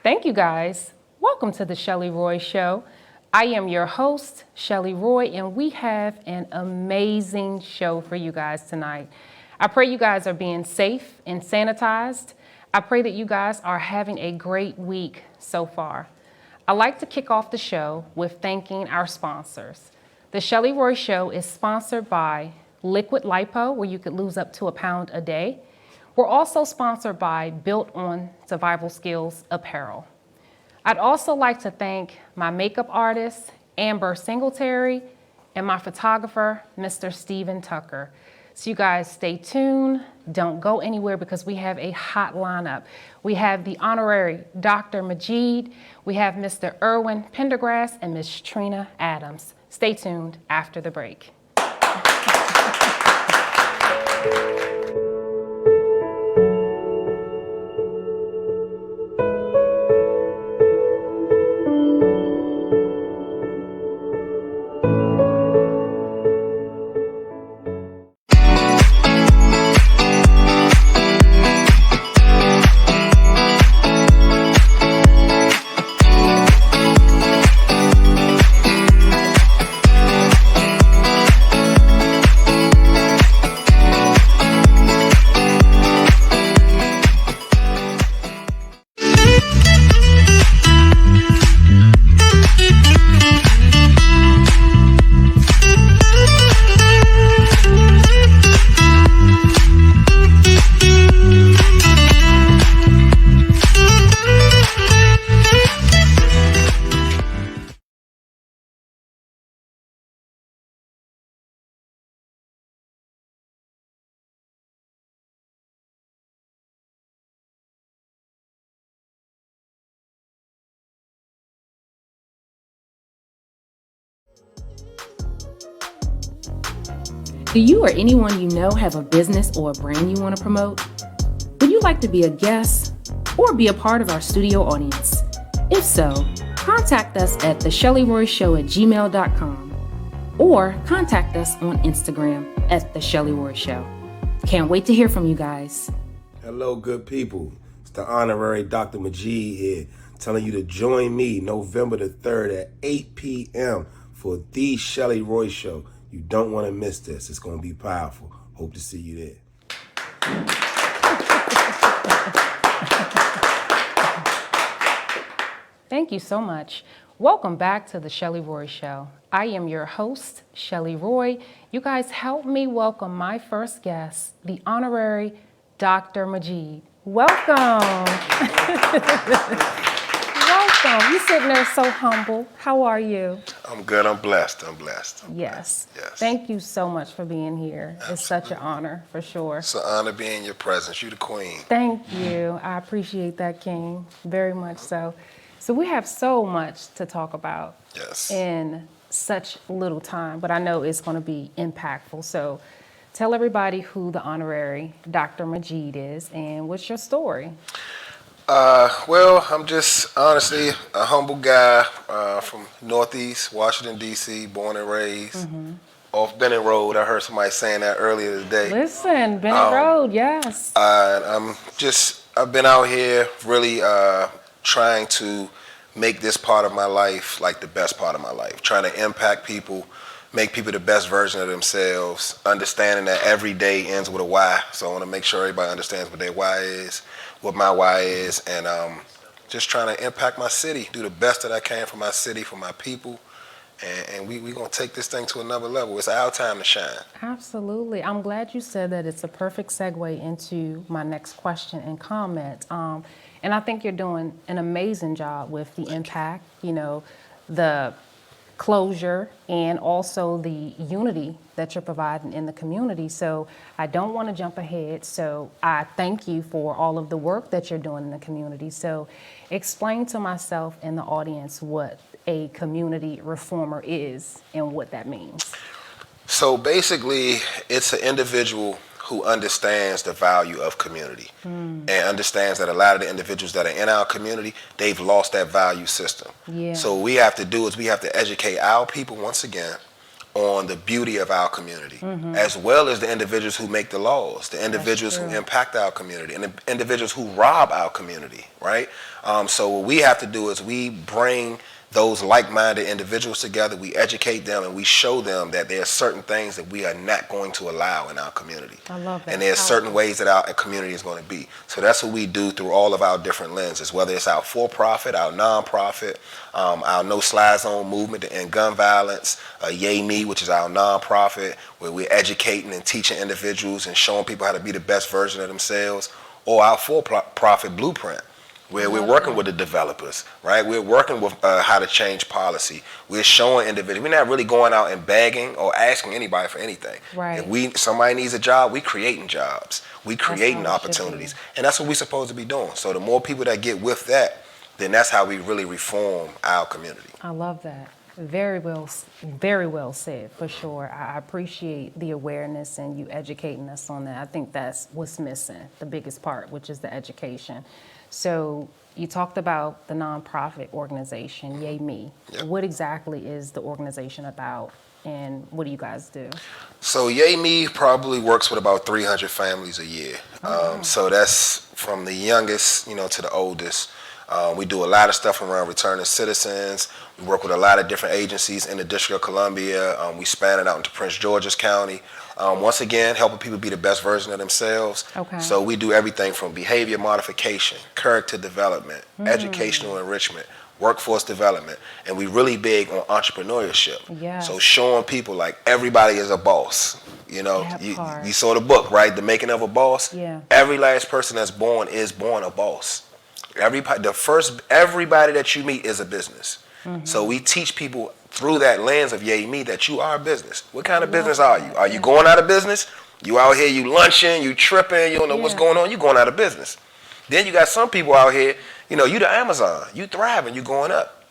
Thank you guys. Welcome to the Chelley Roy Show. I am your host, Chelley Roy, and we have an amazing show for you guys tonight. I pray you guys are being safe and sanitized. I pray that you guys are having a great week so far. I'd like to kick off the show with thanking our sponsors. The Chelley Roy Show is sponsored by Liquid Lipo, where you could lose up to 1 pound a day. We're also sponsored by Built On Survival Skills Apparel. I'd also like to thank my makeup artist, Amber Singletary, and my photographer, Mr. Steven Tucker. So you guys stay tuned, don't go anywhere because we have a hot lineup. We have the Honorary Dr. Majeed, we have Mr. Erwin Pendergrass, and Ms. Trina Adams. Stay tuned after the break. Do you or anyone you know have a business or a brand you want to promote? Would you like to be a guest or be a part of our studio audience? If so, contact us at thechelleyroyshow@gmail.com or contact us on Instagram at The Chelley Roy Show. Can't wait to hear from you guys. Hello, good people. It's the Honorary Dr. Majeed here, telling you to join me November the 3rd at 8 p.m. for The Chelley Roy Show. You don't want to miss this. It's going to be powerful. Hope to see you there. Thank you so much. Welcome back to the Chelley Roy Show. I am your host, Chelley Roy. You guys help me welcome my first guest, the Honorary Dr. Majeed. Welcome. Welcome. You're sitting there so humble. How are you? I'm good. I'm blessed. Yes. Yes. Thank you so much for being here. Absolutely. It's such an honor, for sure. It's an honor being in your presence. You're the queen. Thank you. I appreciate that, King, very much so. So we have so much to talk about in such little time, but I know it's going to be impactful. So tell everybody who the Honorary Dr. Majeed is and what's your story? Well, I'm just honestly a humble guy from Northeast Washington, D.C., born and raised off Bennett Road. I heard somebody saying that earlier today. Listen, Bennett Road, yes. I've been out here really trying to make this part of my life like the best part of my life, trying to impact people, make people the best version of themselves, understanding that every day ends with a why. So I want to make sure everybody understands what their why is, what my why is, and just trying to impact my city, do the best that I can for my city, for my people, and we're going to take this thing to another level. It's our time to shine. Absolutely. I'm glad you said that. It's a perfect segue into my next question and comment. And I think you're doing an amazing job with the impact, the closure, and also the unity that you're providing in the community. So I don't want to jump ahead. So I thank you for all of the work that you're doing in the community. So explain to myself and the audience what a community reformer is and what that means. So basically, it's an individual who understands the value of community and understands that a lot of the individuals that are in our community, they've lost that value system. Yeah. So what we have to do is we have to educate our people once again on the beauty of our community, as well as the individuals who make the laws, the individuals who impact our community, and the individuals who rob our community, right? So what we have to do is we bring those like-minded individuals together, we educate them, and we show them that there are certain things that we are not going to allow in our community. I love that. And there's certain ways that our community is going to be. So that's what we do through all of our different lenses, whether it's our for-profit, our non-profit, our No Slide Zone movement to end gun violence, Yay Me, which is our non-profit, where we're educating and teaching individuals and showing people how to be the best version of themselves, or our for-profit Blueprint, where we're working with the developers, right? We're working with how to change policy. We're showing individuals. We're not really going out and begging or asking anybody for anything. Right. If somebody needs a job, we creating jobs. We creating opportunities. And that's what we're supposed to be doing. So the more people that get with that, then that's how we really reform our community. I love that. Very well said, for sure. I appreciate the awareness and you educating us on that. I think that's what's missing, the biggest part, which is the education. So you talked about the nonprofit organization, Yay Me. Yep. What exactly is the organization about, and what do you guys do? So Yay Me probably works with about 300 families a year. So that's from the youngest, to the oldest. We do a lot of stuff around returning citizens. We work with a lot of different agencies in the District of Columbia. We span it out into Prince George's County. Once again, helping people be the best version of themselves. Okay. So we do everything from behavior modification, character development, educational enrichment, workforce development, and we really big on entrepreneurship. Yes. So showing people like everybody is a boss. You saw the book, right? The Making of a Boss. Yeah. Every last person that's born is born a boss. Everybody that you meet is a business. So we teach people through that lens of Yay Me that you are a business. What kind of business are you? Are you going out of business? You out here, you lunching, you tripping, you don't know what's going on, you going out of business. Then you got some people out here, you the Amazon, you thriving, you going up.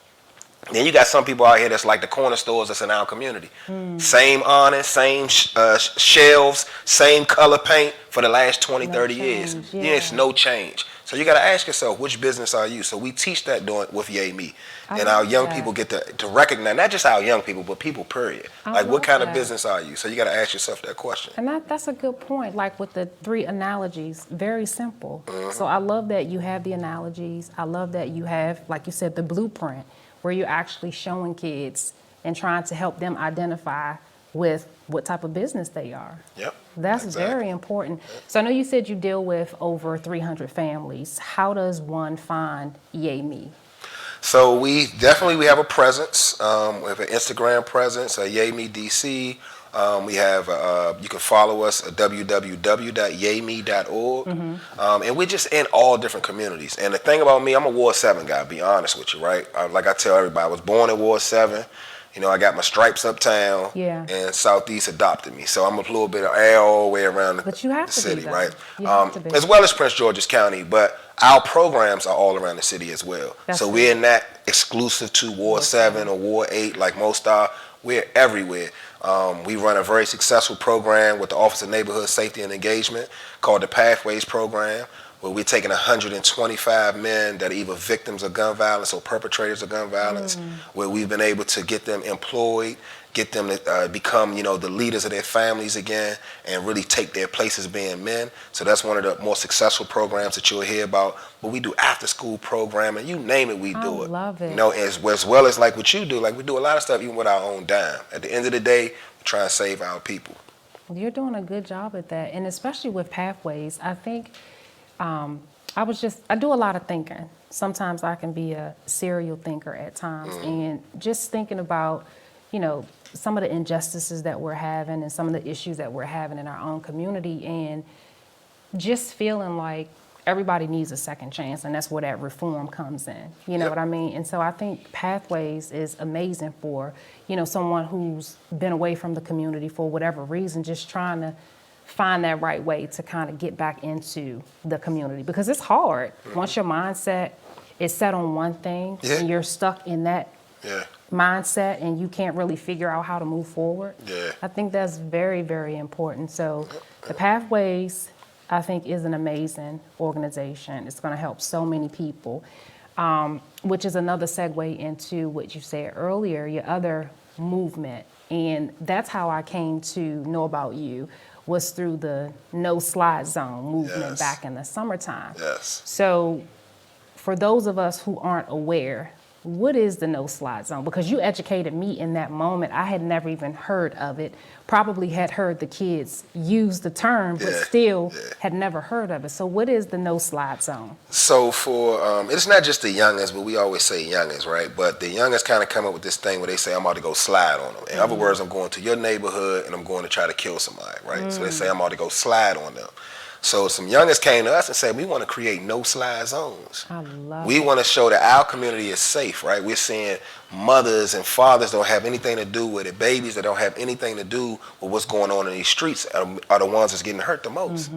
Then you got some people out here that's like the corner stores that's in our community. Same honest, same shelves, same color paint for the last 20, 30 years. It's no change. So you got to ask yourself, which business are you? So we teach that with Yay Me. And our young people get to recognize, not just our young people, but people, period. Like, what kind of business are you? So you got to ask yourself that question. And that's a good point. Like with the 3 analogies, very simple. So I love that you have the analogies. I love that you have, like you said, the blueprint, where you're actually showing kids and trying to help them identify with what type of business they are. Yep. That's very important. So I know you said you deal with over 300 families. How does one find Yay Me? So we have a presence. We have an Instagram presence, Yay Me DC. We have, you can follow us at www.yayme.org. And we're just in all different communities. And the thing about me, I'm a Ward 7 guy, to be honest with you, right? Like I tell everybody, I was born in Ward 7. I got my stripes uptown, and Southeast adopted me. So I'm a little bit of all the way around the city, right? As well as Prince George's County, but our programs are all around the city as well. So we're not exclusive to Ward 7 or Ward 8 like most are. We're everywhere. We run a very successful program with the Office of Neighborhood Safety and Engagement called the Pathways Program, where we're taking 125 men that are either victims of gun violence or perpetrators of gun violence, where we've been able to get them employed, get them to become, the leaders of their families again, and really take their place as being men. So that's one of the more successful programs that you'll hear about. But we do after-school programming, you name it, we do it. I love it. As well as like what you do, like we do a lot of stuff even with our own dime. At the end of the day, we try and save our people. You're doing a good job at that, and especially with Pathways, I think. I do a lot of thinking. Sometimes I can be a serial thinker at times, and just thinking about, some of the injustices that we're having and some of the issues that we're having in our own community, and just feeling like everybody needs a second chance, and that's where that reform comes in. You know what I mean? And so I think Pathways is amazing for, someone who's been away from the community for whatever reason, just trying to find that right way to kind of get back into the community, because it's hard. Once your mindset is set on one thing and you're stuck in that mindset and you can't really figure out how to move forward. I think that's very, very important. So the Pathways, I think, is an amazing organization. It's going to help so many people, which is another segue into what you said earlier, your other movement And that's how I came to know about you, was through the No Slide Zone movement back in the summertime. Yes. So for those of us who aren't aware, what is the No Slide Zone? Because you educated me in that moment. I had never even heard of it. Probably had heard the kids use the term, but still had never heard of it. So what is the No Slide Zone? So for, it's not just the youngins, but we always say youngins, right? But the youngins kind of come up with this thing where they say, I'm about to go slide on them. In other words, I'm going to your neighborhood and I'm going to try to kill somebody, right? So they say, I'm about to go slide on them. So some youngins came to us and said, we want to create no slide zones. I love We want to show that our community is safe, right? We're seeing mothers and fathers don't have anything to do with it. Babies that don't have anything to do with what's going on in these streets are the ones that's getting hurt the most.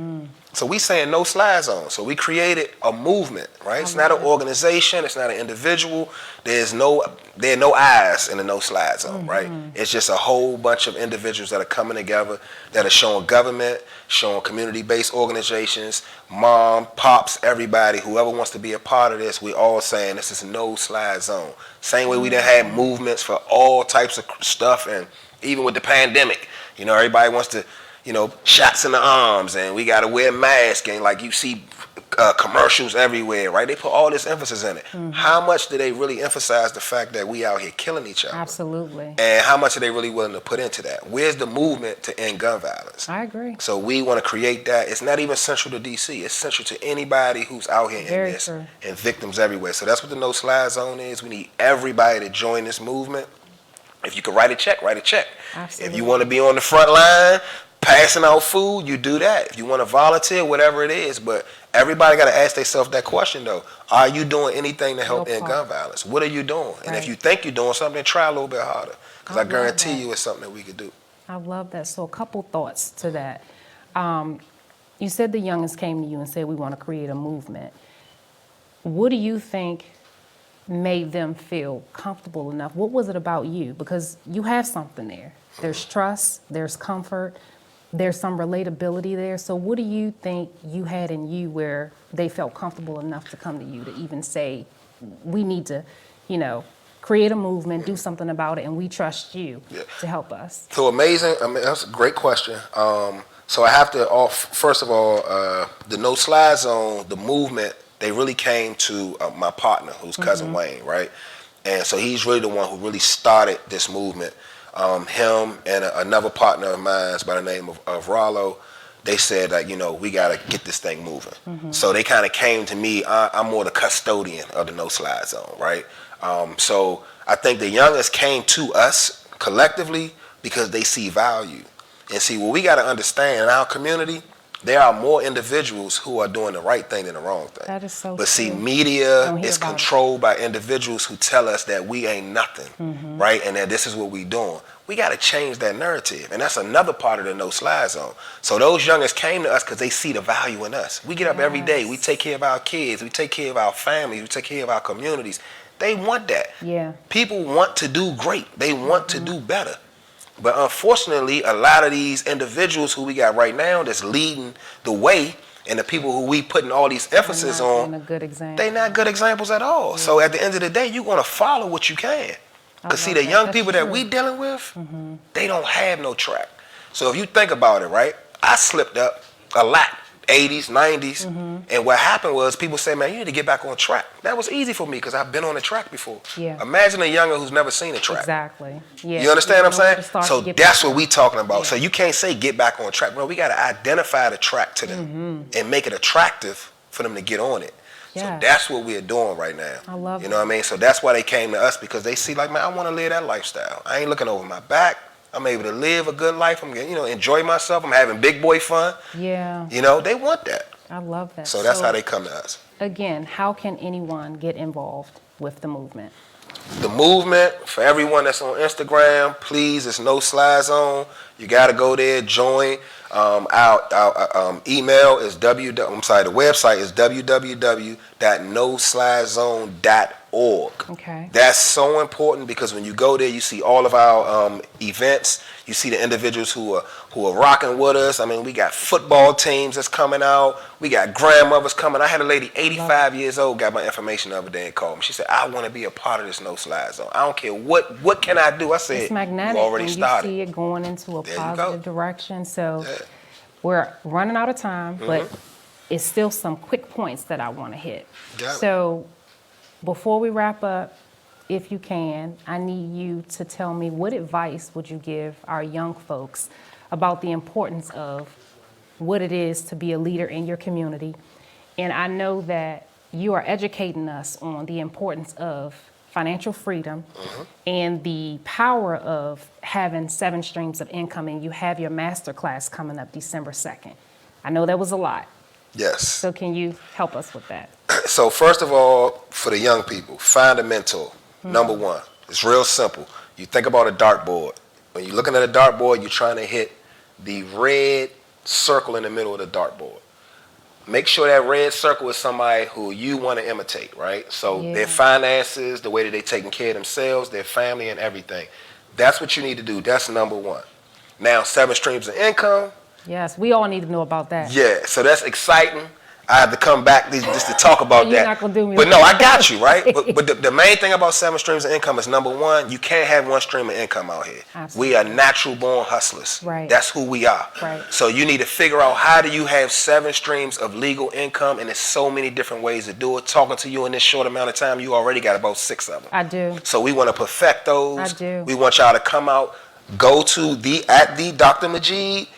So we saying no slide zone. So we created a movement, right? It's not an organization. It's not an individual. There are no eyes in the no slide zone, right? It's just a whole bunch of individuals that are coming together that are showing government, showing community-based organizations, mom, pops, everybody, whoever wants to be a part of this, we all saying this is no slide zone. Same way we done had movements for all types of stuff, and even with the pandemic, you know, everybody wants to, you know, shots in the arms, and we got to wear masks, and like you see commercials everywhere, right? They put all this emphasis in it. How much do they really emphasize the fact that we out here killing each other? Absolutely. And how much are they really willing to put into that? Where's the movement to end gun violence? I agree. So we want to create that. It's not even central to DC. It's central to anybody who's out here in this, and victims everywhere. So that's what the No Slide Zone is. We need everybody to join this movement. If you can write a check, write a check. Absolutely. If you want to be on the front line, passing out food, you do that. If you want to volunteer, whatever it is. But everybody got to ask themselves that question, though. Are you doing anything to help end gun violence? What are you doing? And if you think you're doing something, try a little bit harder. Because I guarantee you it's something that we could do. I love that. So a couple thoughts to that. You said the youngins came to you and said, we want to create a movement. What do you think made them feel comfortable enough? What was it about you? Because you have something there. There's trust, there's comfort, there's some relatability there. So what do you think you had in you where they felt comfortable enough to come to you to even say, we need to, you know, create a movement, do something about it, and we trust you to help us? So amazing. I mean, that's a great question. So I have to, first of all, the No Slide Zone, the movement, they really came to my partner, who's Cousin Wayne, right? And so he's really the one who really started this movement. Him and another partner of mine by the name of Rollo, they said, like, you know, we got to get this thing moving. So they kind of came to me. I'm more the custodian of the No Slide Zone, right? So I think the youngest came to us collectively because they see value. And see, what we got to understand in our community, there are more individuals who are doing the right thing than the wrong thing. That is so But see, true. media is controlled by individuals who tell us that we ain't nothing, right? And that this is what we doing. We got to change that narrative. And that's another part of the No Slide Zone. So those youngins came to us because they see the value in us. We get up every day. We take care of our kids. We take care of our families. We take care of our communities. They want that. Yeah. People want to do great. They want to do better. But unfortunately, a lot of these individuals who we got right now that's leading the way, and the people who we putting all these emphasis on, they're not good examples at all. Yeah. So at the end of the day, you're going to follow what you can. Because see, the young people that we dealing with, they don't have no track. So if you think about it, right, I slipped up a lot, 80s, 90s, and what happened was people say, man, you need to get back on track. That was easy for me because I've been on the track before. Yeah. Imagine a younger who's never seen a track. Exactly. Yeah. You understand what I'm saying? So that's what we talking about. Yeah. So you can't say get back on track. Bro, we got to identify the track to them and make it attractive for them to get on it. Yeah. So that's what we're doing right now. I love You know what I mean? So that's why they came to us, because they see, like, man, I want to live that lifestyle. I ain't looking over my back. I'm able to live a good life. I'm getting, you know, enjoy myself. I'm having big boy fun. Yeah. You know, they want that. I love that. So that's how they come to us. Again, how can anyone get involved with the movement? The movement, for everyone that's on Instagram, please, it's No Slide Zone. You got to go there, join. Our email is the website is www.noslidezone.org. Okay. That's so important because when you go there, you see all of our events. You see the individuals who are rocking with us. I mean, we got football teams that's coming out. We got grandmothers coming. I had a lady, 85 years old, got my information the other day and called me. She said, "I want to be a part of this No Slide Zone. I don't care what can I do." I said, it's magnetic. "You already and started. You see it going into a There positive direction. So Yeah. we're running out of time, but it's still some quick points that I want to hit. Got it. So before we wrap up, if you can, I need you to tell me what advice would you give our young folks about the importance of what it is to be a leader in your community. And I know that you are educating us on the importance of financial freedom and the power of having 7 streams of income, and you have your master class coming up December 2nd. I know that was a lot. Yes. So can you help us with that? So first of all, for the young people, find a mentor. Number one, it's real simple. You think about a dartboard. When you're looking at a dartboard, you're trying to hit the red circle in the middle of the dartboard. Make sure that red circle is somebody who you want to imitate, right? So their finances, the way that they're taking care of themselves, their family and everything. That's what you need to do. That's number one. Now, 7 streams of income. Yes, we all need to know about that. Yeah, so that's exciting. I have to come back just to talk about You're that. not gonna do me But like no, I got you, right? But the main thing about 7 streams of income is, number one, you can't have 1 stream of income out here. Absolutely. We are natural born hustlers. Right. That's who we are. Right. So you need to figure out, how do you have 7 streams of legal income? And there's so many different ways to do it. Talking to you in this short amount of time, you already got about 6 of them. I do. So we want to perfect those. I do. We want y'all to come out, go to the Dr. Majeed,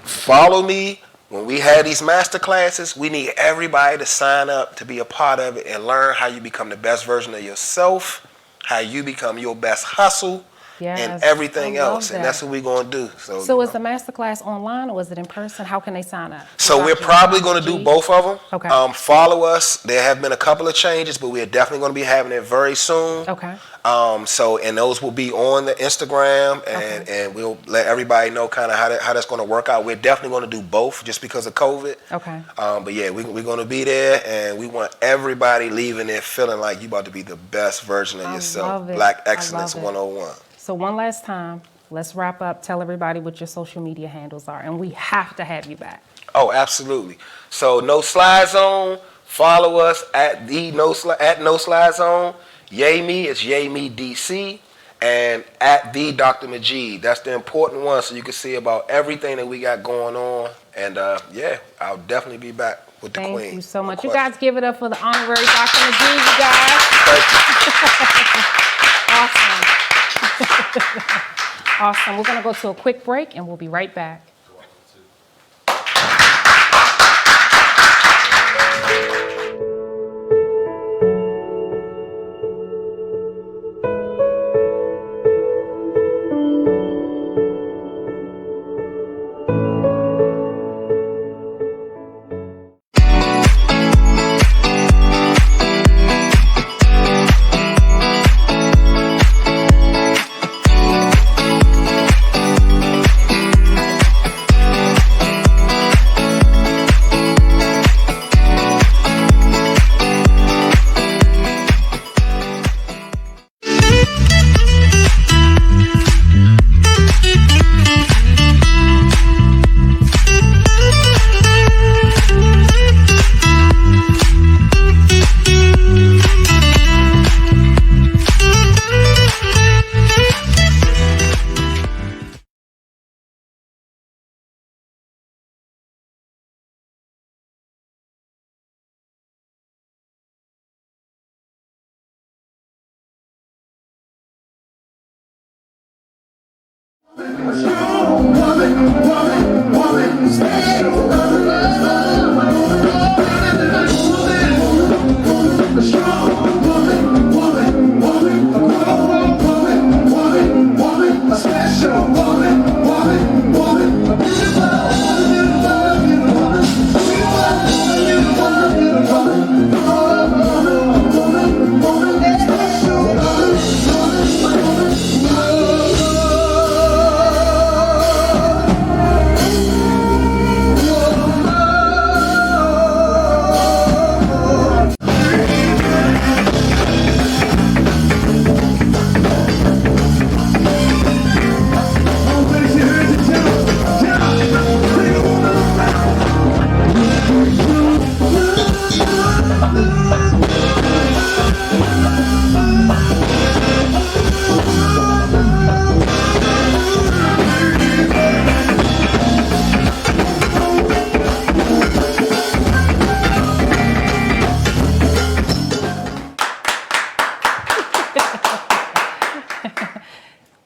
follow me. When we have these master classes, we need everybody to sign up to be a part of it and learn how you become the best version of yourself, how you become your best hustle, and everything else. And that's what we're going to do. So is the master class online or is it in person? How can they sign up? So we're probably going to do both of them. Okay. Follow us. There have been a couple of changes, but we're definitely going to be having it very soon. Okay. And those will be on the Instagram, and we'll let everybody know kind of how that's going to work out. We're definitely going to do both just because of COVID. Okay. But yeah, we're going to be there, and we want everybody leaving there feeling like you about to be the best version of yourself. love it. Black I Excellence love it. 101. So one last time, let's wrap up. Tell everybody what your social media handles are, and we have to have you back. Oh, absolutely. So No Slide Zone. Follow us at No Slide Zone. Yay Me is Yay Me DC, and at the Dr. Majeed. That's the important one, so you can see about everything that we got going on. And yeah, I'll definitely be back with the Queen. Thank you so much. No You guys give it up for the Honorary Dr. Majeed, you guys. Awesome. Awesome. We're going to go to a quick break, and we'll be right back.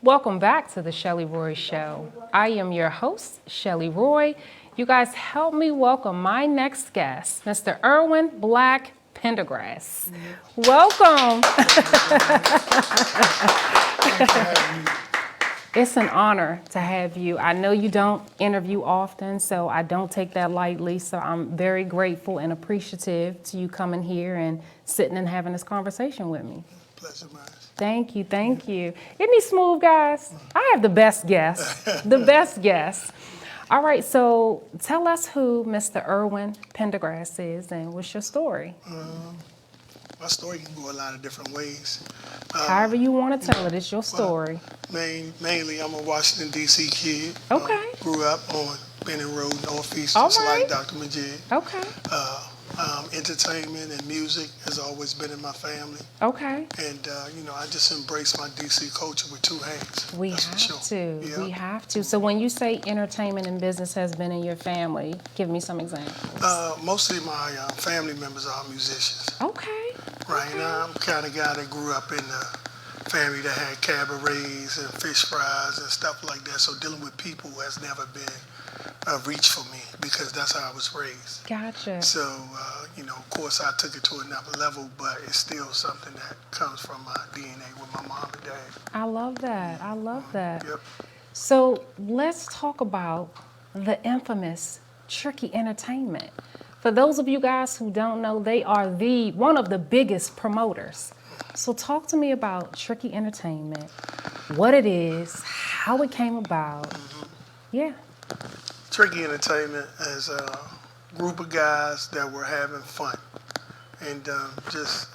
Welcome back to the Chelley Roy Show. I am your host, Chelley Roy. You guys help me welcome my next guest, Mr. Erwin Black Pendergrass. Welcome. It's an honor to have you. I know you don't interview often, so I don't take that lightly. So I'm very grateful and appreciative to you coming here and sitting and having this conversation with me. Pleasure, mine. Thank you, thank you. Isn't he smooth, guys? I have the best guests, the best guests. All right, so tell us who Mr. Erwin Pendergrass is and what's your story? My story can go a lot of different ways. However you want to tell it, it's your story. Mainly, I'm a Washington, D.C. kid. Okay. Grew up on Benning Road, Northeast, All just right. like Dr. Majeed. Okay, Entertainment and music has always been in my family. okay. And, I just embrace my D.C. culture with two hands. We That's for have sure. to, Yeah. we have to. So when you say entertainment and business has been in your family, give me some examples. Mostly my family members are musicians. Okay. Right now, I'm the kind of guy that grew up in a family that had cabarets and fish fries and stuff like that. So dealing with people has never been a reach for me because that's how I was raised. Gotcha. So, of course, I took it to another level, but it's still something that comes from my DNA with my mom and dad. I love that. I love that. Yep. So let's talk about the infamous Tricky Entertainment. For those of you guys who don't know, they are one of the biggest promoters. So talk to me about Tricky Entertainment, what it is, how it came about. Yeah. Tricky Entertainment is a group of guys that were having fun and just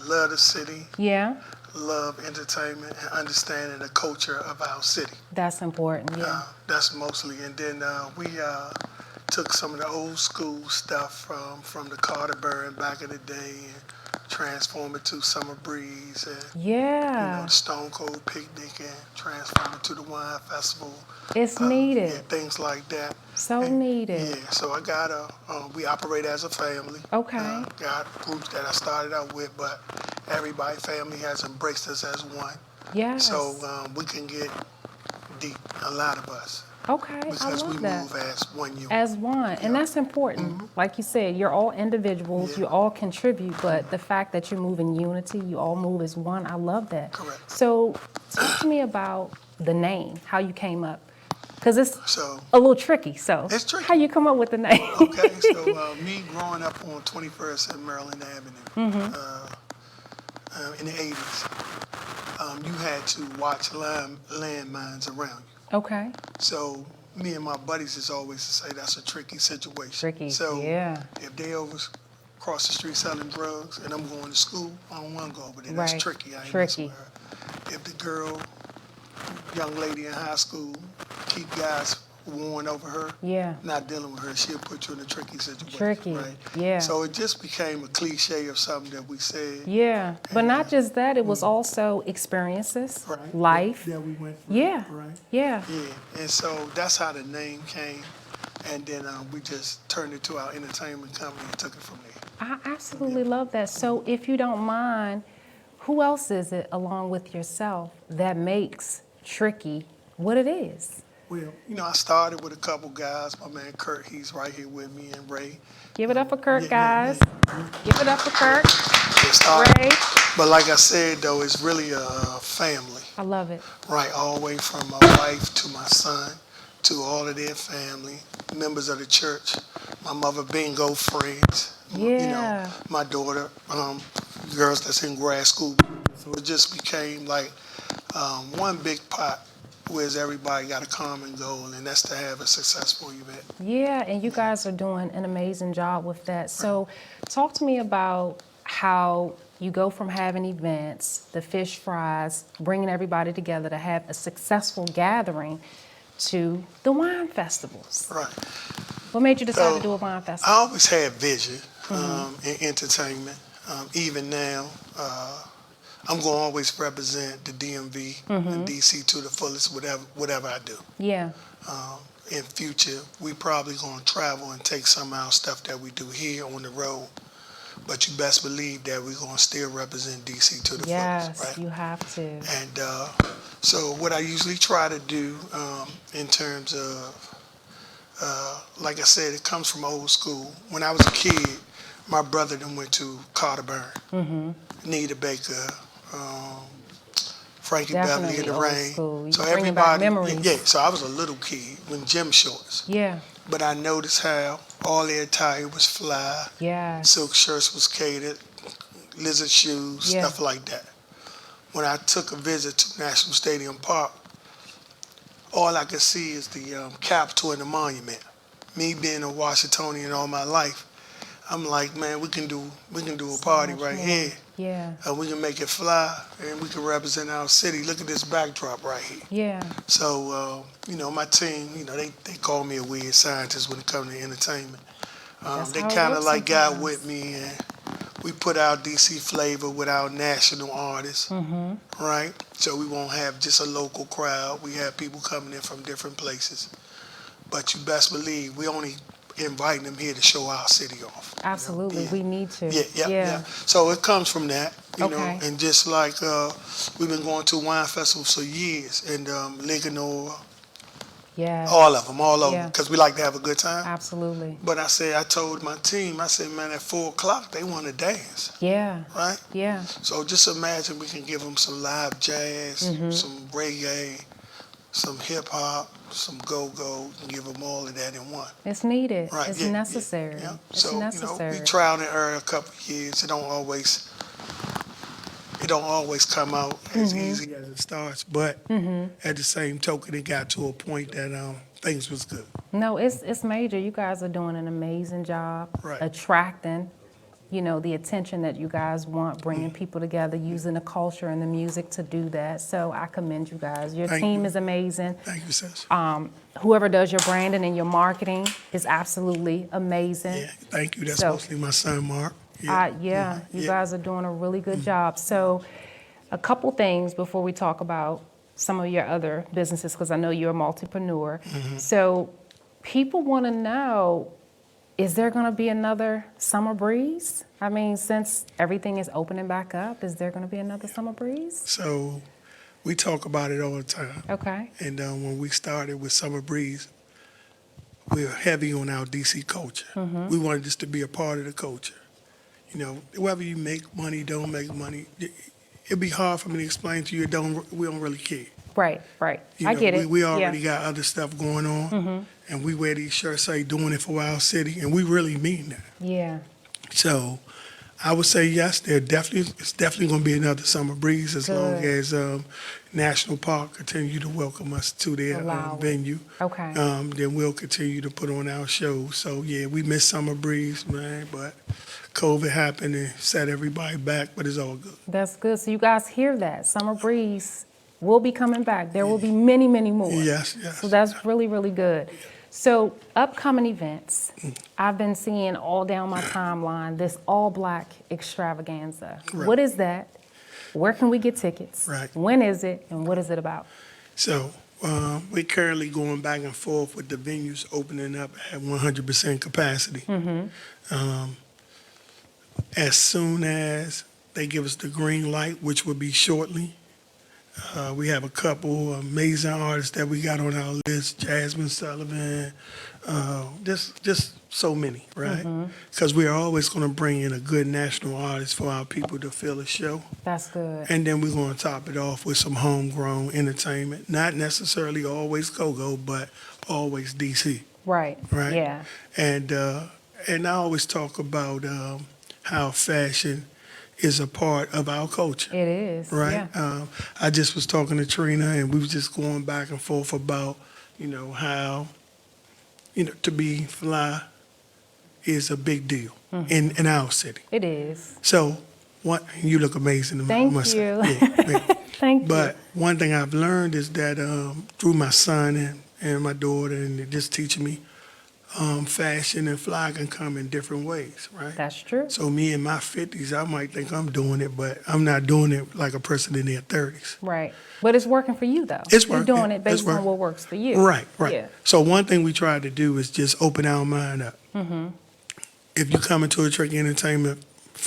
love the city, Yeah. love entertainment, and understanding the culture of our city. That's important. Yeah. That's mostly, and then we took some of the old school stuff from the Carter Burn back in the day and transformed it to Summer Breeze and Yeah. the Stone Cold Picnic and transformed it to the Wine Festival. It's needed. Yeah, things like that. So And, needed. Yeah, so I got we operate as a family. Okay. Got groups that I started out with, but everybody family has embraced us as one. Yes. So we can get deep, a lot of us. Okay. I Because we love that. move as one unit. As one, and that's important. Like you said, you're all individuals, Yeah. you all contribute, but the fact that you move in unity, you all move as one, I love that. Correct. So talk to me about the name, how you came up, because it's So, a little tricky. So It's tricky. how you come up with the name? okay, so me growing up on 21st and Maryland Avenue in the 80s, you had to watch landmines around you. Okay. So me and my buddies is always to say that's a tricky situation. Tricky, So yeah. if they across the street selling drugs and I'm going to school, I don't want to go over there. Right. That's tricky. I ain't Tricky. messing with her. If the young lady in high school, keep guys warring over her, Yeah. not dealing with her, she'll put you in a tricky situation. Tricky, Right? yeah. So it just became a cliche of something that we said. Yeah, but not just that, it was also experiences, Right. life. That we went through. Yeah. Right. Yeah. Yeah, and so that's how the name came, and then we just turned it to our entertainment company and took it from there. I absolutely love that. So if you don't mind, who else is it along with yourself that makes Tricky what it is? Well, I started with a couple guys. My man Kurt, he's right here with me, and Ray. Give it up for Kirk, Yeah, guys. Give it up for Kirk. They started. Ray. But like I said, though, it's really a family, I love it. right? All the way from my wife to my son to all of their family, members of the church, my mother bingo friends, Yeah. my daughter, girls that's in grad school. So it just became like one big pot where everybody got a common goal, and that's to have a successful event. Yeah, and you guys are doing an amazing job with that. So talk to me about how you go from having events, the fish fries, bringing everybody together to have a successful gathering to the wine festivals. Right. What made you decide So, to do a wine I festival? always had vision in entertainment. Even now, I'm going to always represent the DMV and DC to the fullest, whatever I do. Yeah, In future, we probably going to travel and take some of our stuff that we do here on the road but you best believe that we're going to still represent DC to the Yes, fullest, right? you have to. And so what I usually try to do in terms of, like I said, it comes from old school. When I was a kid, my brother then went to Carter Burn, Nita Baker, Frankie Beverly in Definitely the old Rain. school. You So bringing back everybody, memories. yeah. So I was a little kid when gym shorts, Yeah, but I noticed how all their attire was fly, yes, silk shirts was catered, lizard shoes, Yeah. stuff like that. When I took a visit to National Stadium Park, all I could see is the Capitol and the monument. Me being a Washingtonian all my life, I'm like, man, we can do a party much right more. here. yeah, We can make it fly, and we can represent our city. Look at this backdrop right here. yeah. So, my team, they call me a weird scientist when it comes to entertainment. That's They how it kind of works like got sometimes. with me, and we put out DC flavor with our national artists, right? So we won't have just a local crowd. We have people coming in from different places. But you best believe we only inviting them here to show our city off. Absolutely, Yeah. we need to. Yeah. So it comes from that, Okay. and just like we've been going to wine festivals for years, and Ligonor, Yeah, all of them, all over, Yeah. because we like to have a good time. absolutely. But I told my team, I said, man, at 4 o'clock they want to dance, Yeah, right? yeah, So just imagine we can give them some live jazz, Mm-hmm. some reggae, some hip hop, some go-go, and give them all of that in one. it's needed. Right. It's yeah, necessary. Yeah. It's So, necessary. we trial and error a couple of years. It don't always come out as easy as it starts, but at the same token, it got to a point that things was good. No, it's major. You guys are doing an amazing job Right. attracting, the attention that you guys want, bringing people together, using the culture and the music to do that. So I commend you guys. Your Thank team you. is amazing. Thank you, sis. Whoever does your branding and your marketing is absolutely amazing. Yeah, thank you. That's So- mostly my son, Mark. You Yeah. guys are doing a really good job. So a couple things before we talk about some of your other businesses, because I know you're a multipreneur. So people want to know, is there going to be another summer breeze? I mean, since everything is opening back up, is there going to be another summer breeze? So we talk about it all the time. Okay. And when we started with Summer Breeze, we were heavy on our DC culture. We wanted this to be a part of the culture. Whether you make money, don't make money, it'd be hard for me to explain to you. We don't really care. Right. I get it. We already Yeah. got other stuff going on, and we wear these shirts say doing it for our city, and we really mean that. Yeah. So I would say yes, it's definitely going to be another Summer Breeze as long Good. as National Park continue to welcome us to their Allow it. venue. Okay. Then we'll continue to put on our shows. So yeah, we miss Summer Breeze, man, but COVID happened and set everybody back, but it's all good. That's good. So you guys hear that. Summer breeze will be coming back. There will be many, many more. Yes. So that's really, really good. So upcoming events, I've been seeing all down my timeline this all Black Extravaganza. Right. What is that? Where can we get tickets? Right. When is it? And what is it about? So we're currently going back and forth with the venues opening up at 100% capacity. As soon as they give us the green light, which will be shortly, we have a couple amazing artists that we got on our list, Jasmine Sullivan, just so many, right? Because we are always going to bring in a good national artist for our people to fill a show. That's good. And then we're going to top it off with some homegrown entertainment. Not necessarily always go-go, but always DC, Right. right? Yeah. And I always talk about how fashion is a part of our culture. It is. Right. Yeah. I just was talking to Trina, and we was just going back and forth about, how, to be fly is a big deal in our city. It is. So, you look amazing. I Thank must say. you. Yeah. Thank But one thing I've learned is that through my son and my daughter, and they're just teaching me, fashion and fly can come in different ways, right? you. That's true. So me in my 50s, I might think I'm doing it, but I'm not doing it like a person in their 30s. Right. But it's working for you, though. It's You're working. doing it It's based on working. what works for you. Right. Yeah. So one thing we try to do is just open our mind up. If you come into a trick entertainment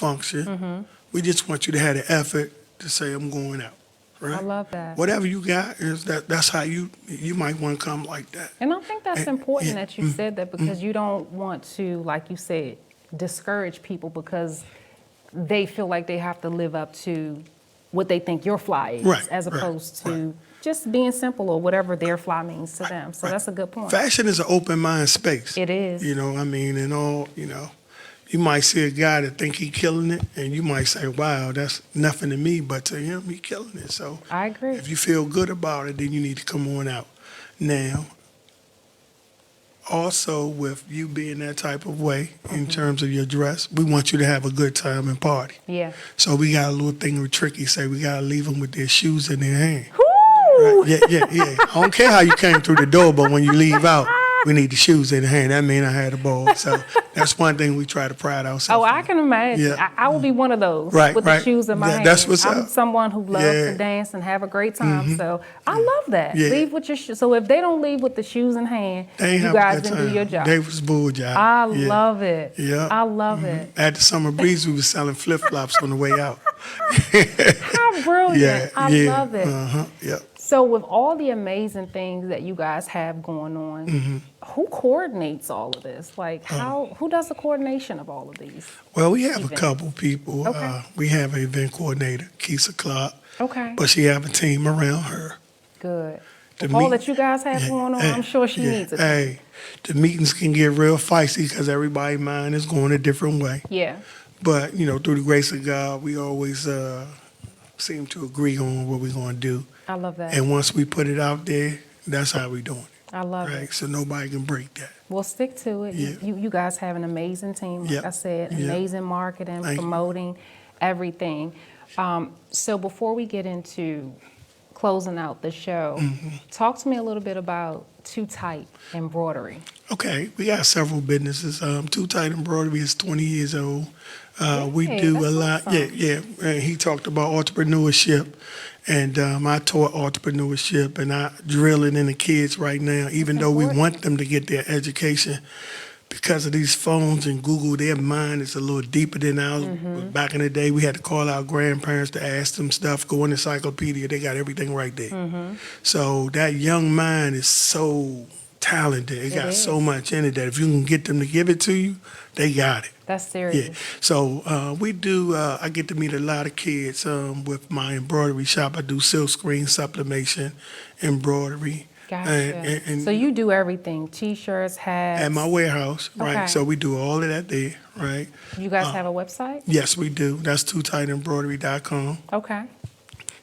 function. We just want you to have the effort to say, I'm going out. Right? I love that. Whatever you got is that's how you might want to come like that. And I think that's important that you said that, because you don't want to, like you said, discourage people because they feel like they have to live up to what they think your fly is, Right, as right, opposed to just being simple or whatever their fly means to them. So that's a good point. Fashion is an open mind space. It is. You know, I mean, and all, you might see a guy that think he killing it, and you might say, wow, that's nothing to me, but to him, he killing it. So I agree. if you feel good about it, then you need to come on out. Now, also with you being that type of way in terms of your dress, we want you to have a good time and party. Yeah. So we got a little thing with Tricky, say we got to leave them with their shoes in their hand. Woo! Right? Yeah. I don't care how you came through the door, but when you leave out, we need the shoes in the hand. That means I had a ball. So that's one thing we try to pride ourselves Oh, I on. can imagine. Yeah. I will be one of those Right, with the right. shoes in my Yeah, hand. that's what's I'm up. someone who loves Yeah. to dance and have a great time. So I love that. Yeah. Leave with your shoes. So if they don't leave with the shoes in hand, They ain't you have a guys good didn't do time. your job. They was bull job. I Yeah. love it. Yeah. I love it. At the Summer Breeze, we was selling flip-flops on the way out. How brilliant. Yeah, I love it. Yeah. So with all the amazing things that you guys have going on, who coordinates all of this? Like who does the coordination of all of these? Well, we have Event. a couple people. Okay. We have an event coordinator, Keisha Clark, Okay. but she have a team around her. Good. The With all meet- that you guys have Yeah, going on, hey, I'm sure she yeah, needs it. Hey, the meetings can get real feisty because everybody's mind is going a different way. Yeah. But, through the grace of God, we always seem to agree on what we're going to do. I love that. And once we put it out there, that's how we're doing it. I love Right? it. So nobody can break that. Well, stick to it. Yeah. You guys have an amazing team, like Yep. I said, Yep. amazing marketing, Thank you. promoting, everything. So before we get into closing out the show, talk to me a little bit about Too Tight Embroidery. Okay, we got several businesses. Too Tight Embroidery is 20 years old. We Yay, do that's a lot. awesome. Yeah. And he talked about entrepreneurship, and I taught entrepreneurship, and I drill it in the kids right now. Even though we important. want them to get their education, because of these phones and Google, their mind is a little deeper than ours. Back in the day, we had to call our grandparents to ask them stuff. Go in the encyclopedia; they got everything right there. So that young mind is so talented. It got so is. much in it that if you can get them to give it to you, they got it. That's Yeah. serious. So we do. I get to meet a lot of kids with my embroidery shop. I do silk screen sublimation, embroidery. Gotcha. And So you do everything, T-shirts, hats. at my warehouse, right? Okay. So we do all of that there, right? You guys have a website? Yes, we do. That's tootightembroidery.com. Okay.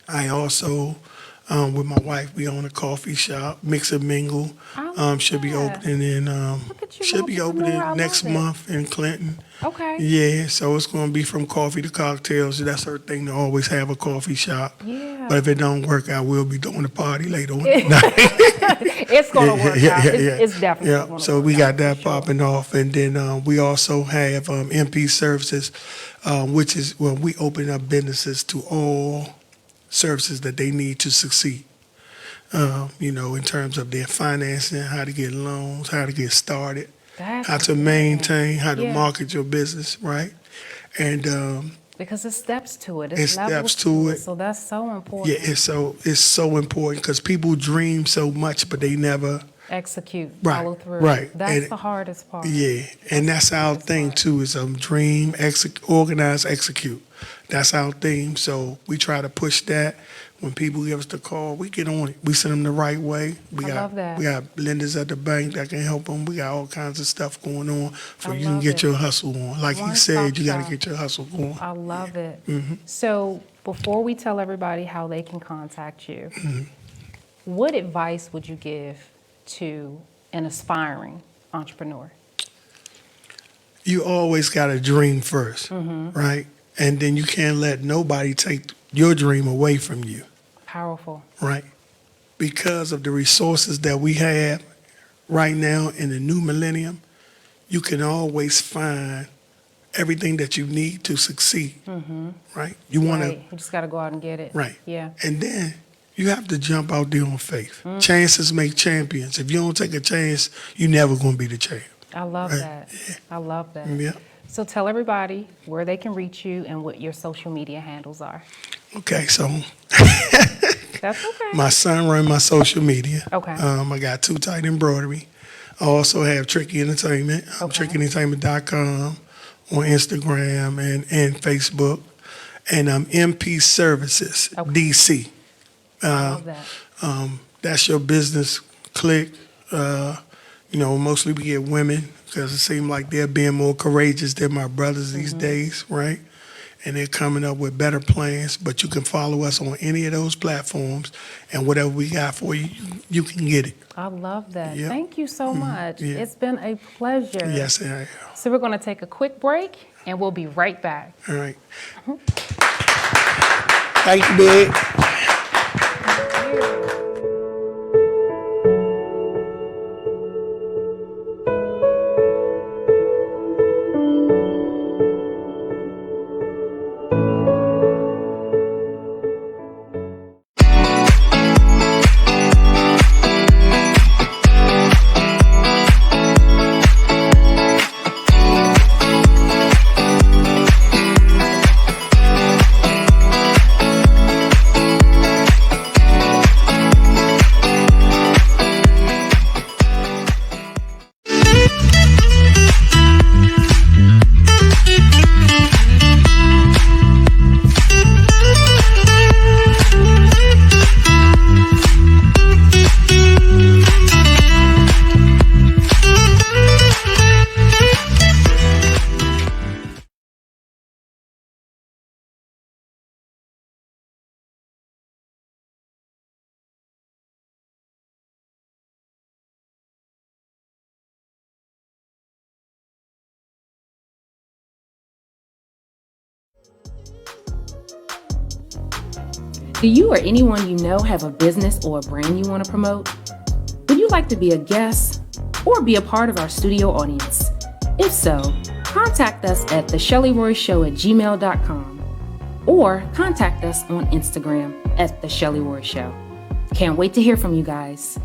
I also, with my wife, we own a coffee shop, Mix and Mingle. I Should be love that. opening in Look at you, should be entrepreneur. I opening next love it. month in Clinton. Okay. Yeah, so it's going to be from coffee to cocktails. That's her thing to always have a coffee shop. Yeah. But if it don't work out, we'll be doing a party later on. It's going to work out. It's definitely Yeah, going to so work we out got for that sure. popping off, and then we also have MP Services, which is when we open up businesses to all services that they need to succeed. In terms of their financing, how to get loans, how to get started, That's how to important. maintain, how to Yeah. market your business, right? And Because there's steps to it. It's levels steps to it. So that's so important. yeah, it's so important because people dream so much, but they never. Execute, Right, follow through. right. That's And- the hardest part. Yeah, and that's our thing too. Is dream, organize, execute. That's our theme. So we try to push that. When people give us the call, we get on it. We send them the right way. I love that. We got lenders at the bank that can help them. We got all kinds of stuff going on for I you to love get it. your hustle on. Like he One-stop said, you got to shop. get your hustle going. I love it. Mm-hmm. So before we tell everybody how they can contact you, Mm-hmm. what advice would you give to an aspiring entrepreneur? You always got to dream first, right? And then you can't let nobody take your dream away from you. Powerful. Right? Because of the resources that we have right now in the new millennium, you can always find everything that you need to succeed. Right? You want to, Right. You just got to go out and get it. right? Yeah. And then you have to jump out there on faith. Chances make champions. If you don't take a chance, you're never going to be the champ. I love Right. that. I love that. Yeah. So tell everybody where they can reach you and what your social media handles are. Okay, so That's okay. my son runs my social media. Okay. I got Too Tight Embroidery. I also have Tricky Entertainment. I'm Okay. trickyentertainment.com on Instagram and Facebook. And I'm MP Services, Okay. DC. I love that. That's your business click. Mostly we get women because it seems like they're being more courageous than my brothers these days, right? And they're coming up with better plans. But you can follow us on any of those platforms, and whatever we got for you, you can get it. I love that. Yep. Thank you so much. Yeah. It's been a pleasure. Yes, I am. So we're going to take a quick break, and we'll be right back. All right. Thank you, big. Do you or anyone you know have a business or a brand you want to promote? Would you like to be a guest or be a part of our studio audience? If so, contact us at thechelleyroyshow@gmail.com or contact us on Instagram at The Chelley Roy Show. Can't wait to hear from you guys.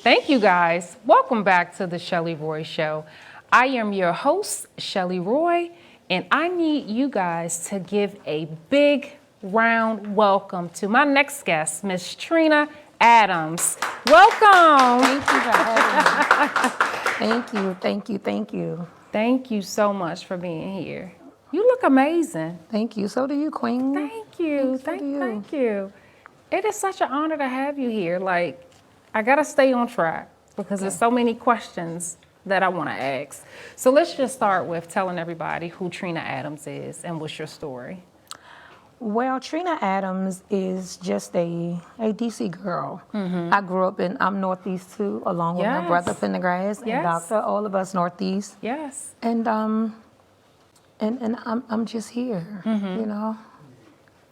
Thank you guys. Welcome back to the Chelley Roy Show. I am your host, Chelley Roy, and I need you guys to give a big round welcome to my next guest, Miss Trina Adams. Welcome. Thank you for having me. Thank you. Thank you so much for being here. You look amazing. Thank you. So do you, Queen. Thank you. So do you. Thank you. It is such an honor to have you here. Like, I gotta stay on track because there's so many questions that I want to ask. So let's just start with telling everybody who Trina Adams is and what's your story. Well, Trina Adams is just a DC girl. I grew up I'm Northeast too, along with my Yes. brother Pendergrast and Yes. Doctor, all of us Northeast. Yes. And I'm just here, you know.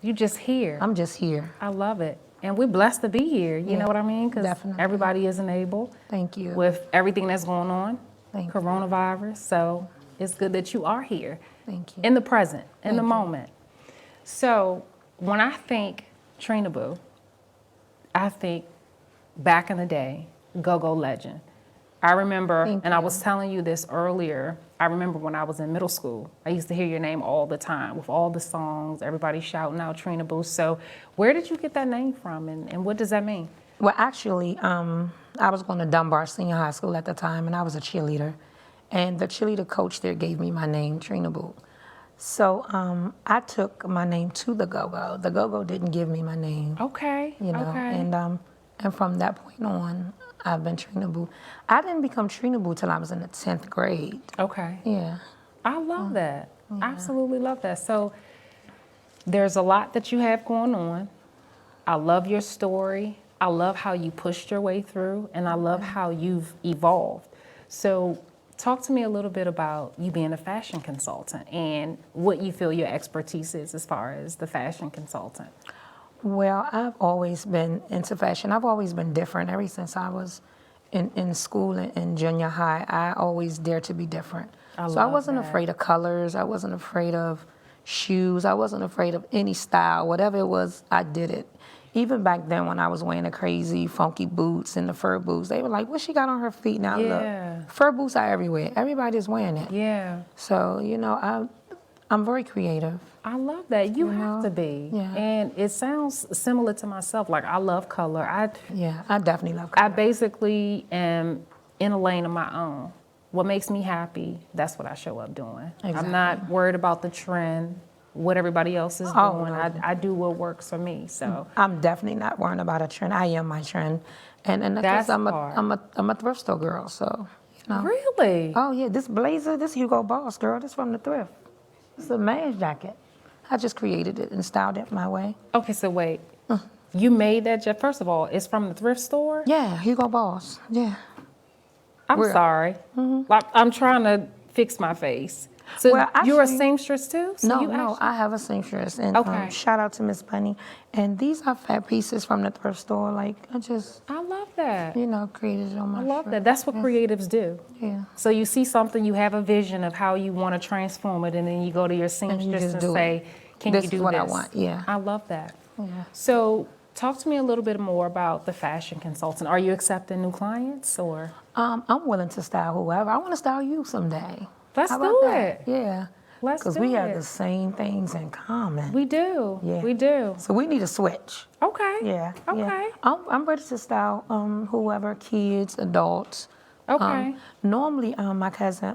You just here. I'm just here. I love it. And we're blessed to be here. You know what I mean? Because definitely. everybody isn't able Thank you. with everything that's going on, Thank you. coronavirus. So it's good that you are here. Thank you. In the present, in the Thank you. moment. So when I think Trina Boo, I think back in the day, go-go legend. I remember, Thank and I you. was telling you this earlier, I remember when I was in middle school, I used to hear your name all the time with all the songs, everybody shouting out Trina Boo. So where did you get that name from and what does that mean? Well, actually, I was going to Dunbar Senior High School at the time, and I was a cheerleader. And the cheerleader coach there gave me my name, Trina Boo. So I took my name to the Go-Go. The Go-Go didn't give me my name, Okay, you know. okay. And from that point on, I've been Trina Boo. I didn't become Trina Boo till I was in the 10th grade. Okay. Yeah. I love that. Absolutely love that. So there's a lot that you have going on. I love your story. I love how you pushed your way through, and I love how you've evolved. So talk to me a little bit about you being a fashion consultant and what you feel your expertise is as far as the fashion consultant. Well, I've always been into fashion. I've always been different ever since I was in school and in junior high. I always dared to be different. I So I love wasn't that. afraid of colors. I wasn't afraid of shoes. I wasn't afraid of any style. Whatever it was, I did it. Even back then when I was wearing the crazy funky boots and the fur boots, they were like, what she got on her feet now? Yeah. Look, fur boots are everywhere. Everybody's wearing it. Yeah. So, I'm very creative. I love that. You have to be. Yeah. And it sounds similar to myself. Like, I love color. Yeah, I definitely love I color. basically am in a lane of my own. What makes me happy, that's what I show up doing. Exactly. I'm not worried about the trend, what everybody else is Oh, doing. no. I do what works for me. So I'm definitely not worrying about a trend. I am my trend. And That's because I'm hard. a thrift store girl, so, Really? Oh, yeah, this blazer, this Hugo Boss, girl, this from the thrift. It's a man's jacket. I just created it and styled it my way. Okay, so wait. You made that just first of all, it's from the thrift store? Yeah, Hugo Boss, yeah. I'm Real. sorry. Like, I'm trying to fix my face. So Well, you're a actually- seamstress too? So you No, actually- I have a seamstress. And Okay. shout out to Miss Bunny. And these are fat pieces from the thrift store. Like, I just, I love that. created it on my I love shirt. that. That's what creatives do. Yeah. So you see something, you have a vision of how you want to transform it, and then you go to your seamstress just and do it. say, "Can This you do is what this?" I want, yeah. I love that. Yeah. So talk to me a little bit more about the fashion consultant. Are you accepting new clients or? I'm willing to style whoever. I want to style you someday. Let's How about do that? it. Yeah. Let's Because do we have it. the same things in common. We do. Yeah. We do. So we need a switch. Okay. Yeah. Okay. Yeah. I'm ready to style whoever, kids, adults. Okay. Normally, my cousin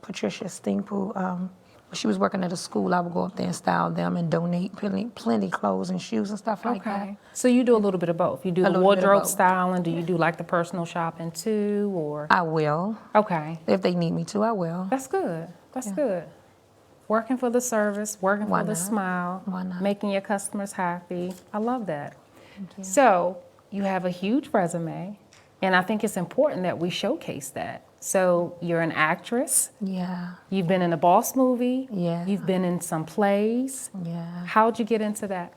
Patricia Stinkpool, when she was working at a school, I would go up there and style them and donate plenty clothes and shoes and stuff like that. Okay. So you do a little bit of both. You do the little bit of wardrobe both. styling. Do you do like the personal shopping too, or? I will. Okay. If they need me to, I will. That's good. That's good. Working for the service, working Why for the not? smile, Why not? making your customers happy. I love that. So you have a huge resume, and I think it's important that we showcase that. So you're an actress. Yeah. You've been in a Boss movie. Yeah. You've been in some plays. Yeah. How'd you get into that?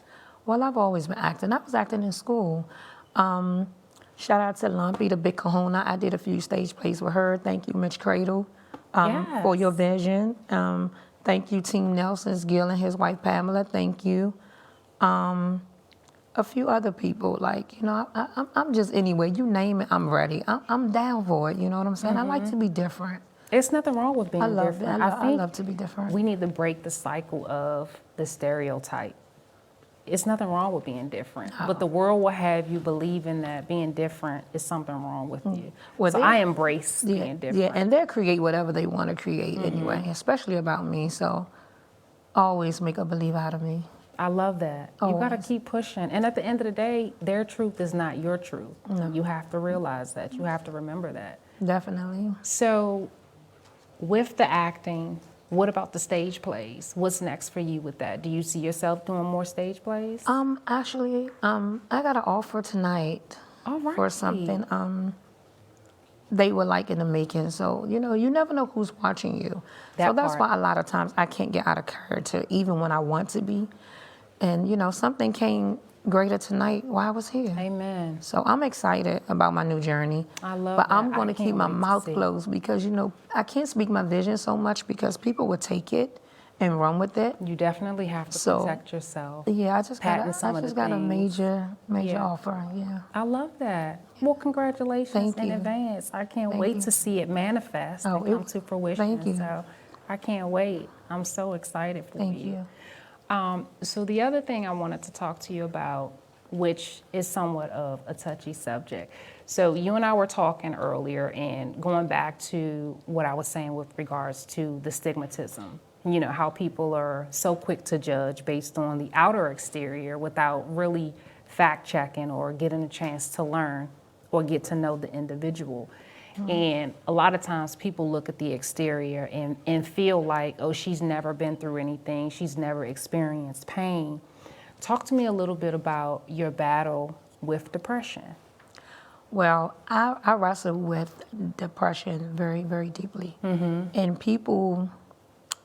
Well, I've always been acting. I was acting in school. Shout out to Lumpy, the big kahuna. I did a few stage plays with her. Thank you, Mitch Cradle, for your Yes. vision. Thank you, Team Nelson's Gil and his wife Pamela. Thank you. A few other people, like, I'm just, anyway, you name it, I'm ready. I'm down for it, you know what I'm saying? I like to be different. It's nothing wrong with being I love it. different. I think love to be different. we need to break the cycle of the stereotype. It's nothing wrong with being different, but the world will have you believing that being different is something wrong with you. Well, So they- I embrace being different. Yeah, and they'll create whatever they want to create anyway, especially about me. So always make a believe out of me. I love that. You got to Always. keep pushing. And at the end of the day, their truth is not your truth. You have to realize that. You have to remember that. Definitely. So with the acting, what about the stage plays? What's next for you with that? Do you see yourself doing more stage plays? Actually, I got an offer tonight All right. for something. They were like in the making, so you never know who's watching you. That So that's part. why a lot of times I can't get out of character, even when I want to be. And something came greater tonight while I was here. Amen. So I'm excited about my new journey. I love But that. I'm I going to can't keep my wait to mouth see it. closed because, I can't speak my vision so much because people will take it and run with it. You definitely have to So, protect yourself. Yeah, I just Patent some of the got a things. major Yeah. offer. Yeah. I love that. Well, congratulations Thank in you. advance. I can't Thank wait you. to see it manifest Oh, and it- come to fruition. thank you. So I can't wait. I'm so excited for Thank you. you. So the other thing I wanted to talk to you about, which is somewhat of a touchy subject. So you and I were talking earlier and going back to what I was saying with regards to the stigmatism. How people are so quick to judge based on the outer exterior without really fact checking or getting a chance to learn or get to know the individual. And a lot of times people look at the exterior and feel like, oh, she's never been through anything. She's never experienced pain. Talk to me a little bit about your battle with depression? Well, I wrestle with depression very, very deeply. And people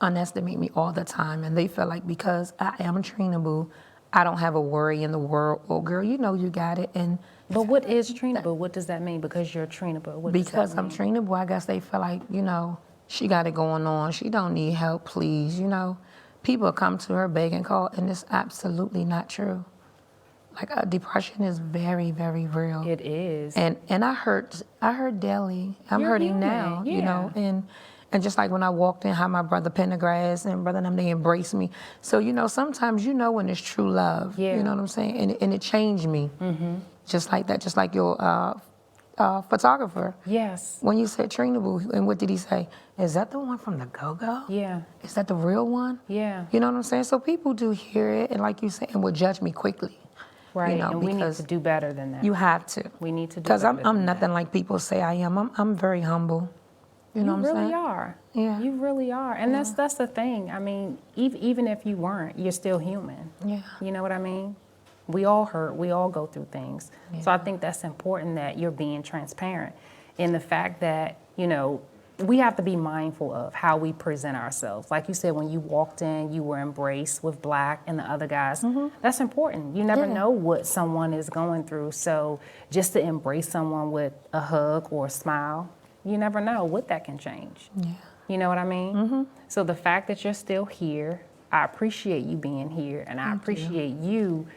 underestimate me all the time, and they feel like because I am Trina Boo, I don't have a worry in the world. Well, girl, you know you got it. And But what is Trina Boo? What does that mean? Because you're Trina Boo. What does that because I'm mean? Trina Boo, I guess they feel like, she got it going on. She don't need help, please, People come to her beg and call, and it's absolutely not true. Like, depression is very, very real. It is. And I hurt daily. I'm You're hurting human, now, yeah. and just like when I walked in, how my brother Pendergrast and brother them, they embraced me. So, sometimes when it's true love, Yeah. you know what I'm saying? And it changed me. Just like that, just like your photographer. Yes. When you said Trina Boo, and what did he say? Is that the one from the Go-Go? Yeah. Is that the real one? Yeah. You know what I'm saying? So people do hear it, and like you said, and will judge me quickly. Right. And we need because to do better than that. You have to. We need to do Because better I'm than nothing that. like people say I am. I'm very humble. You know You what I'm really saying? are. Yeah. You really are. And that's the thing. I mean, even if you weren't, you're still human. Yeah. You know what I mean? We all hurt. We all go through things. So I think that's important that you're being transparent in the fact that, we have to be mindful of how we present ourselves. Like you said, when you walked in, you were embraced with Black and the other guys. That's important. You never Yeah. know what someone is going through. So just to embrace someone with a hug or a smile, you never know what that can change. Yeah. You know what I mean? So the fact that you're still here, I appreciate you being here, and I appreciate you,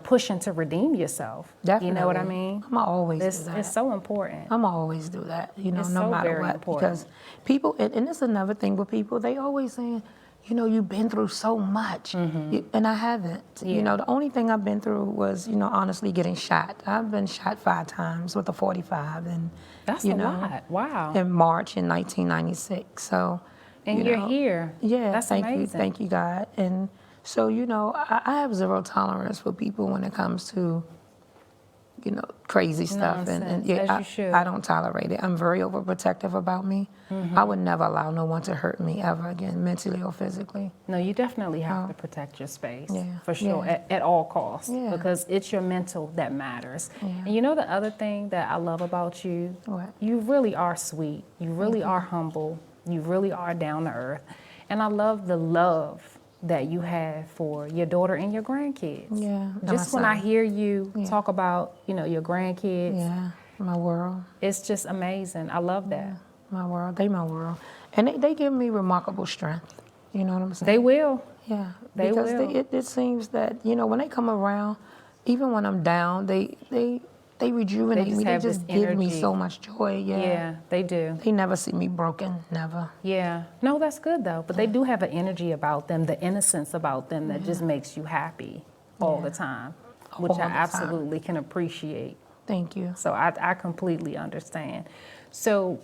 pushing to redeem yourself. Definitely. You know what I mean? I'm always do that. It's so important. I'm always do that, It's no so matter very what. important. Because people, and it's another thing with people, they always saying, you've been through so much. And I haven't. Yeah. The only thing I've been through was, honestly getting shot. I've been shot 5 times with a 45. And, That's a lot. Wow. in March in 1996. So, And you're here. Yeah, That's thank you, amazing. thank you, God. And so, I have zero tolerance for people when it comes to, crazy stuff. And Nonsense, as you should. I don't tolerate it. I'm very overprotective about me. I would never allow no one to hurt me ever again, mentally or physically. No, you definitely have to protect your space, Yeah, for sure, yeah. at all costs, Yeah. because it's your mental that matters. Yeah. And the other thing that I love about you, What? you really are sweet. You really are humble. You really are down to earth. And I love the love that you have for your daughter and your grandkids. Yeah, and Just my when I son. hear you Yeah. talk about, your grandkids, Yeah, my world. it's just amazing. I love that. My world. They my world. And they give me remarkable strength. You know what I'm saying? They will. Yeah, They because will. it seems that when they come around, even when I'm down, they rejuvenate just me. They have just this give me energy. so much joy. Yeah. Yeah, they do. They never see me broken. Never. Yeah. No, that's good though. But they do have an energy about them, the innocence about them that just makes you happy all Yeah. the time, which All I the time. absolutely can appreciate. Thank you. So I completely understand. So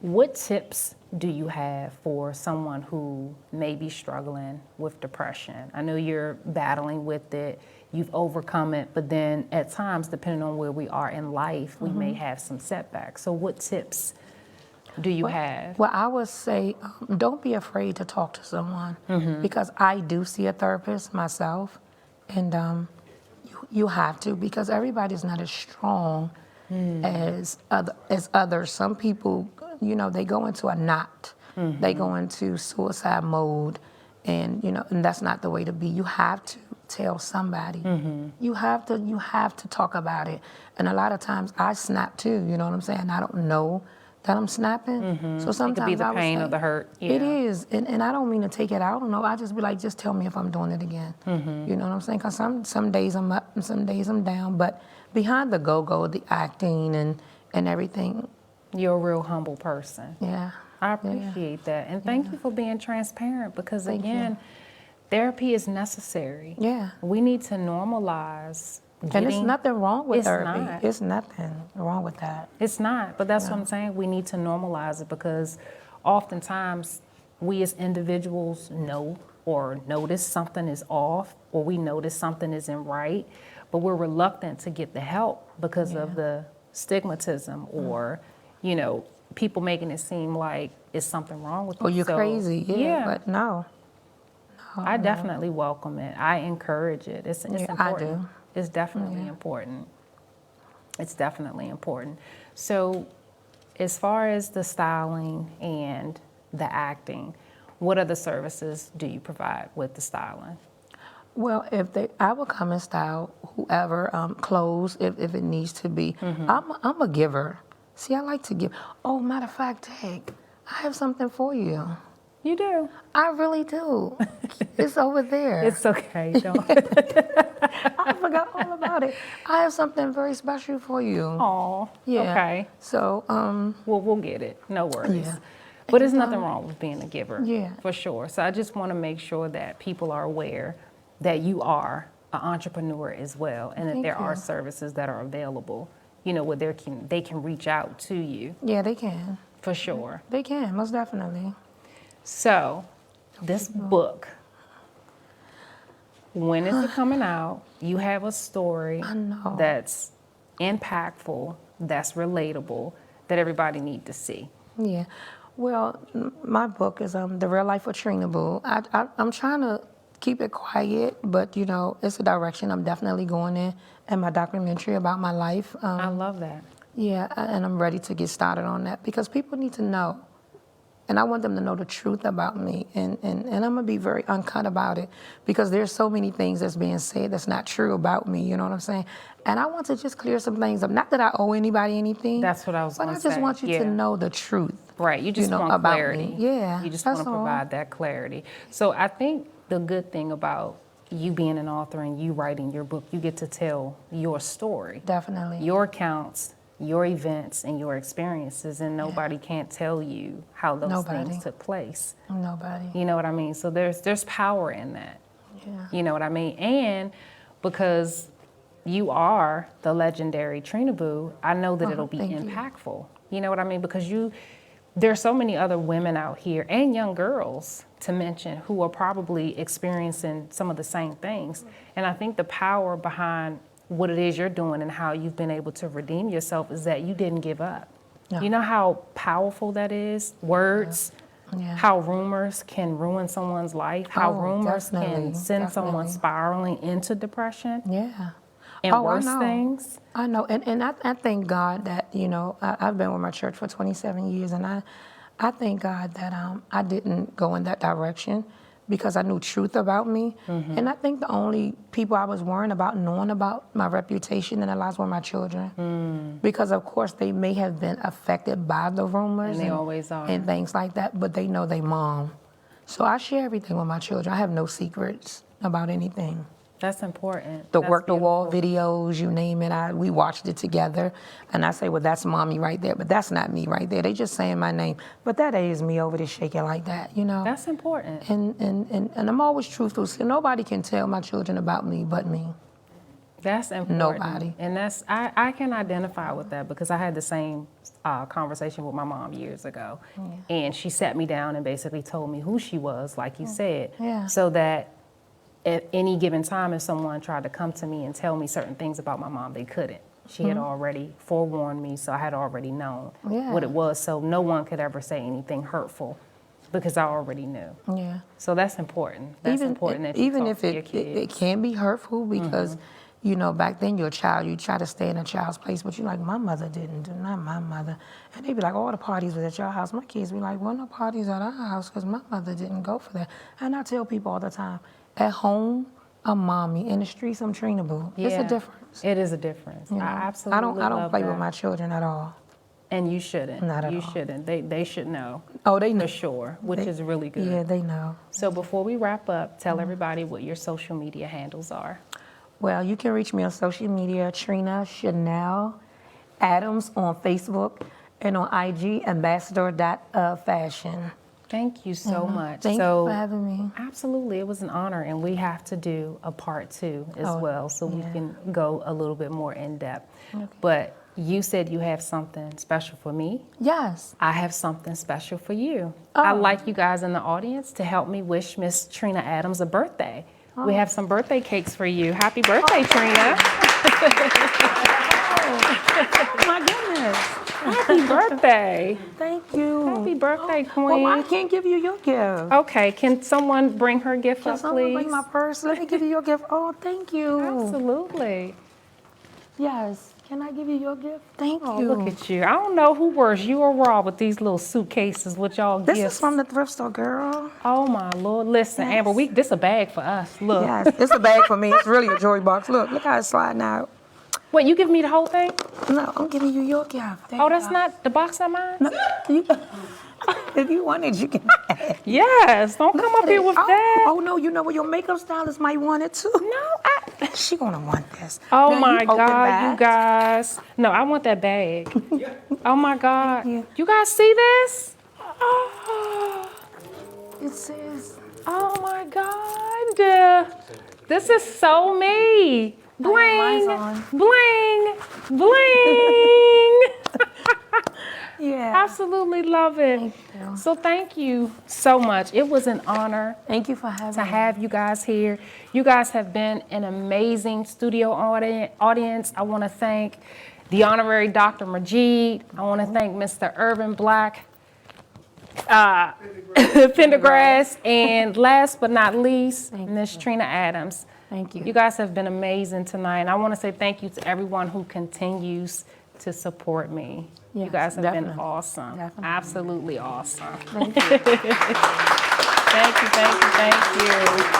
what tips do you have for someone who may be struggling with depression? I know you're battling with it. You've overcome it, but then at times, depending on where we are in life, we may have some setbacks. So what tips do you have? Well, I would say don't be afraid to talk to someone because I do see a therapist myself, and you have to because everybody's not as strong as others. Some people, they go into a knot. They go into suicide mode, and and that's not the way to be. You have to tell somebody. You have to talk about it. And a lot of times I snap too. You know what I'm saying? I don't know that I'm snapping. So sometimes It could be the I would pain say, or the hurt. It Yeah. is, and I don't mean to take it out. I don't know. I just be like, just tell me if I'm doing it again. You know what I'm saying? Because some days I'm up and some days I'm down. But behind the go-go, the acting and everything, You're a real humble person. yeah. I appreciate that. And thank you for being transparent because, Thank you. again, therapy is necessary. Yeah. We need to normalize And it's nothing wrong with It's therapy. not. It's nothing wrong with that. It's not, but that's what I'm saying. We need to normalize it because oftentimes we as individuals know or notice something is off or we notice something isn't right, but we're reluctant to get the help because of the stigmatism or, people making it seem like it's something wrong with you. Oh, you're So, crazy. Yeah, but no. I definitely welcome it. I encourage it. It's Yeah, important. I do. It's definitely important. It's definitely important. So as far as the styling and the acting, what other services do you provide with the styling? Well, I will come and style whoever, clothes if it needs to be. I'm a giver. See, I like to give. Oh, matter of fact, Tag, I have something for you. You do. I really do. It's over there. It's okay. Don't. I forgot all about it. I have something very special for you. Oh, Yeah. okay. So, Well, we'll get it. No worries. Yeah. But there's nothing wrong with being a giver. Yeah. For sure. So I just want to make sure that people are aware that you are an entrepreneur as well, and that Thank there are you. services that are available, where they can reach out to you. yeah, they can. For sure. They can, most definitely. So, this book, when is it coming out? You have a story I know. that's impactful, that's relatable, that everybody need to see. Yeah. Well, my book is The Real Life of Trina Boo. I'm trying to keep it quiet, but it's a direction I'm definitely going in. And my documentary about my life. I love that. Yeah, and I'm ready to get started on that because people need to know. And I want them to know the truth about me. And I'm going to be very uncut about it because there's so many things that's being said that's not true about me, you know what I'm saying? And I want to just clear some things up. Not that I owe anybody anything. That's what I was going to say. But I just want you to know the truth. Right, you just want about clarity. me. Yeah, you just want to that's all. provide that clarity. So I think the good thing about you being an author and you writing your book, you get to tell your story. Definitely. Your accounts, your events, and your experiences, and nobody can't tell you how those things took place. Nobody. You know what I mean? So there's power in that. Yeah. You know what I mean? And because you are the legendary Trina Boo, I know that it'll be thank you. impactful. You know what I mean? Because there's so many other women out here and young girls to mention who are probably experiencing some of the same things. And I think the power behind what it is you're doing and how you've been able to redeem yourself is that you didn't give up. No. You know how powerful that is? Words, Yeah. how rumors can ruin someone's life, how Oh, rumors can definitely, send someone definitely. spiraling into depression Yeah. and I worse know. things. I know, and I thank God that, I've been with my church for 27 years, and I thank God that I didn't go in that direction because I knew truth about me. Mm-hmm. And I think the only people I was worrying about knowing about my reputation and the lives were my children. Because, of course, they may have been affected by the rumors. And they always are. And things like that, but they know they mom. So I share everything with my children. I have no secrets about anything. That's important. The That's work the wall beautiful. videos, you name it, we watched it together, and I say, well, that's mommy right there, but that's not me right there. They just saying my name, but that is me over there shaking like that, That's important. And I'm always truthful. So nobody can tell my children about me but me. That's important. Nobody. And that's I can identify with that because I had the same conversation with my mom years ago, and she sat me down and basically told me who she was, like you said, Yeah. so that at any given time, if someone tried to come to me and tell me certain things about my mom, they couldn't. She had already forewarned me, so I had already known Yeah. what it was. So no one could ever say anything hurtful because I already knew. Yeah. So that's important. That's important that you even talk if to your it kids. can be hurtful because back then you're a child, you try to stay in a child's place, but you're like, my mother didn't do, not my mother. And they be like, all the parties was at your house. My kids be like, well, no parties at our house because my mother didn't go for that. And I tell people all the time, at home, I'm mommy. In the streets, I'm Trina Boo. It's a difference. It is a difference. I absolutely I don't love play that. with my children at all. And you shouldn't. Not at you all. shouldn't. They should know Oh, they know. for sure, which They- is really good. Yeah, they know. So before we wrap up, tell everybody what your social media handles are. Well, you can reach me on social media, Trina Chanel Adams on Facebook, and on IG, ambassador.fashion. Thank you so much. Thank you for having me. Absolutely, it was an honor, and we have to do a part 2 as Oh, well, so we yeah. can go a little bit more in depth. Okay. But you said you have something special for me. Yes. I have something special for you. I'd Oh. like you guys in the audience to help me wish Miss Trina Adams a birthday. We have some birthday cakes for you. Happy birthday, Trina. Oh, my goodness. Happy birthday. Thank you. Happy birthday, Well, I Queen. can't give you your gift. Okay, can someone bring her gift Can up, someone please? bring my purse? Let me give you your gift. Oh, thank you. Absolutely. Yes. Can I give you your gift? Thank Oh, you. look at you. I don't know who worse, you or Raw, with these little suitcases with y'all This gifts. is from the thrift store, girl. Oh, my Lord. Listen, Yes. Amber, this a bag for us. Look. Yes, it's a bag for me. It's really a jewelry box. Look how it's sliding out. Wait, you give me the whole thing? No, I'm giving you your gift. There Oh, you that's go. not, the box not mine? No, if you want it, you can have it. Yes, don't come up here with that. Oh, no, you know what? Your makeup stylist might want it too. No, She gonna want this. Oh Now, my you open God, bags. you guys. No, I want that bag. Oh my God. you. You guys see this? Oh, It says, oh my God. This is so me. Bling, mine's on. bling, bling. yeah. Absolutely love it. Thank you. So thank you so much. It was an honor Thank you for having to me. have you guys here. You guys have been an amazing studio audience. I want to thank the Honorary Dr. Majeed. I want to thank Mr. Erwin Black Pendergrass, and last but not least, Miss Trina Adams. Thank you. You guys have been amazing tonight, and I want to say thank you to everyone who continues to support me. You Yes, guys have been definitely. awesome. Definitely. Absolutely awesome. Thank you. Thank you, thank you, thank you.